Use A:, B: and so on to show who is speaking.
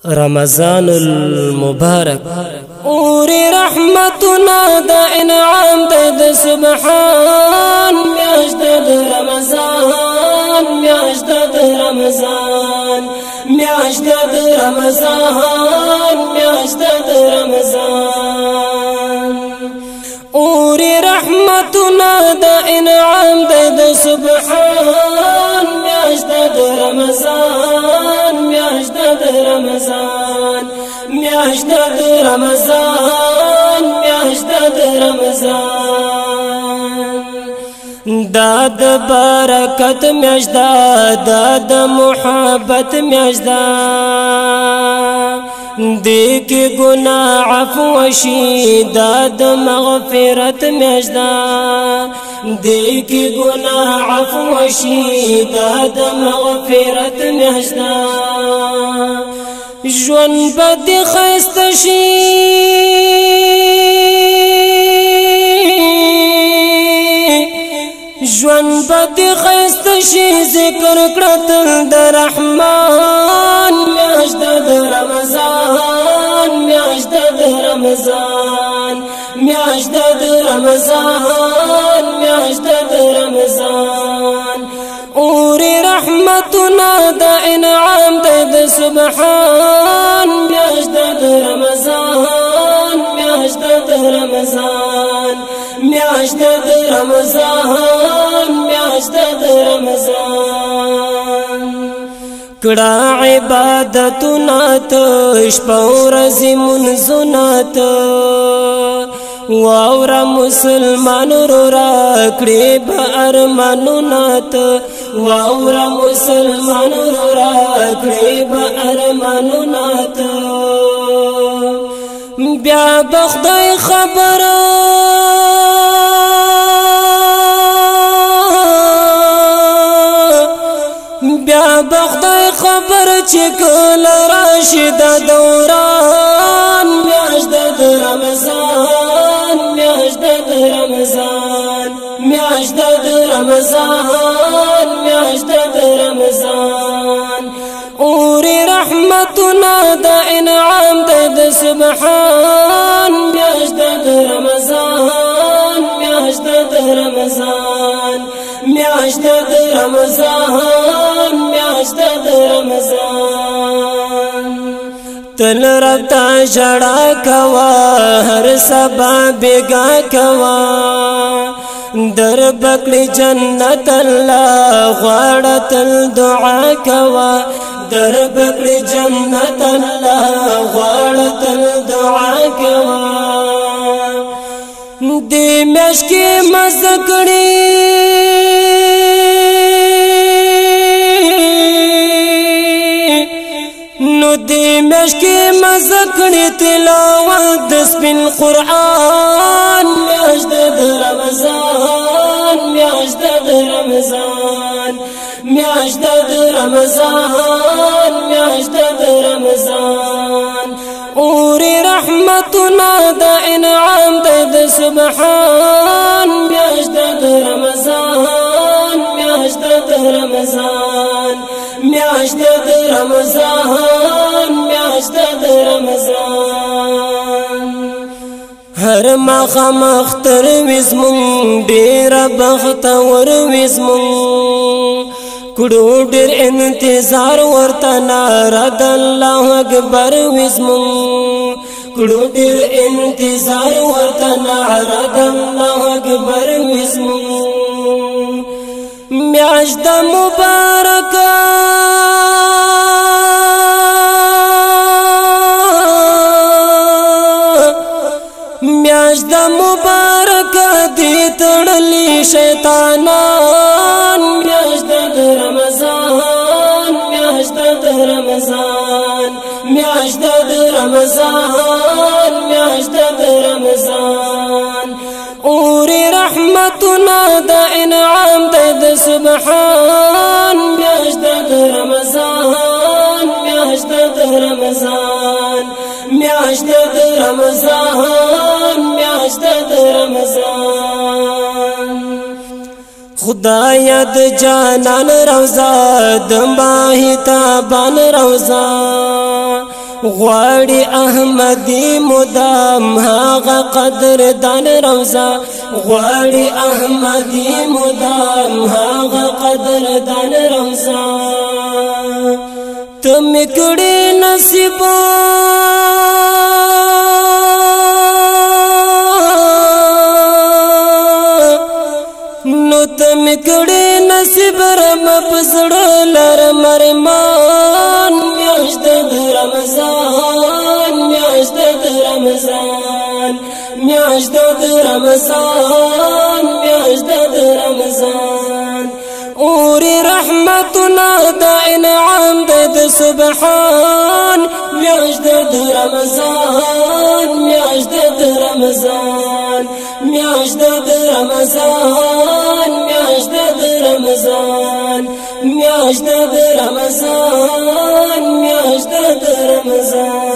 A: رمضان المبارک اور رحمتنا دا انعام دا سبحان میاشت دا رمضان میاشت دا رمضان میاشت دا رمضان میاشت دا رمضان اور رحمتنا دا انعام دا سبحان میاشت دا رمضان میاشت دا رمضان میاشت دا رمضان میاشت دا رمضان داد برکت میاشت داد محبت میاشت دیکھ گناہ عفو شی داد مغفرت میاشت دیکھ گناہ عفو شی داد مغفرت میاشت جون بد خست شي جون بد خست شي ذکر کړتل د رحمان میاشت د رمضان میاشت د رمضان میاشت د رمضان میاشت د رمضان اور رحمتنا دا انعام دا سبحان میاشت دا رمضان میاشت دا رمضان میاشت دا رمضان میاشت دا رمضان کڑا عبادتنا شپه ورځ منځونه واورا مسلمان رورا کړي به ارمانونه واورا مسلمان رورا کړي به ارمانونه بیا بخدای خبر بیا بخدای خبر چې کله راشي د دوران میاشت د رمضان میاشت د رمضان میاشت د رمضان میاشت د رمضان اور رحمتنا دا انعام دا سبحان میاشت د رمضان میاشت د رمضان میاشت د رمضان میاشت د رمضان تل رتا جڑا کوا ہر سبا بیگا کوا در بکلی جنت اللہ غاڑت الدعا کوا در بکلی جنت اللہ غاڑت الدعا کوا دی مشکی مزکڑی نو دی مشکی مزکڑی تلاوت دس بالقرآن میاشت د رمضان میاشت د رمضان میاشت د رمضان میاشت د رمضان اور رحمتنا دا انعام دا سبحان میاشت د رمضان میاشت د رمضان میاشت د رمضان میاشت د رمضان هر مخام اختر وزمون ډیر بختور وزمون کړو ډیر انتظار ورته نارد الله اکبر وزمون کړو ډیر انتظار ورته نارد الله اکبر وزمون میاشت مبارکه میاشت مبارکه دی تړلی شیطانان میاشت د رمضان میاشت د رمضان میاشت د رمضان میاشت د رمضان اور رحمتنا دا انعام دا سبحان میاشت د رمضان میاشت د رمضان میاشت د رمضان میاشت د رمضان خدای د جانان روزا د ماهی تابان روزا غواړي احمدي مدام هغه قدر دان روزا غواړي احمدي مدام هغه قدر دان روزا تم کړي نصیب نو تم کړي نصیب رم پسړه لر مرمان میاشت د رمضان میاشت د رمضان میاشت د رمضان میاشت د رمضان اور رحمتنا د انعام د سبحان میاشت د رمضان میاشت د رمضان میاشت د رمضان میاشت د رمضان میاشت د رمضان میاشت د رمضان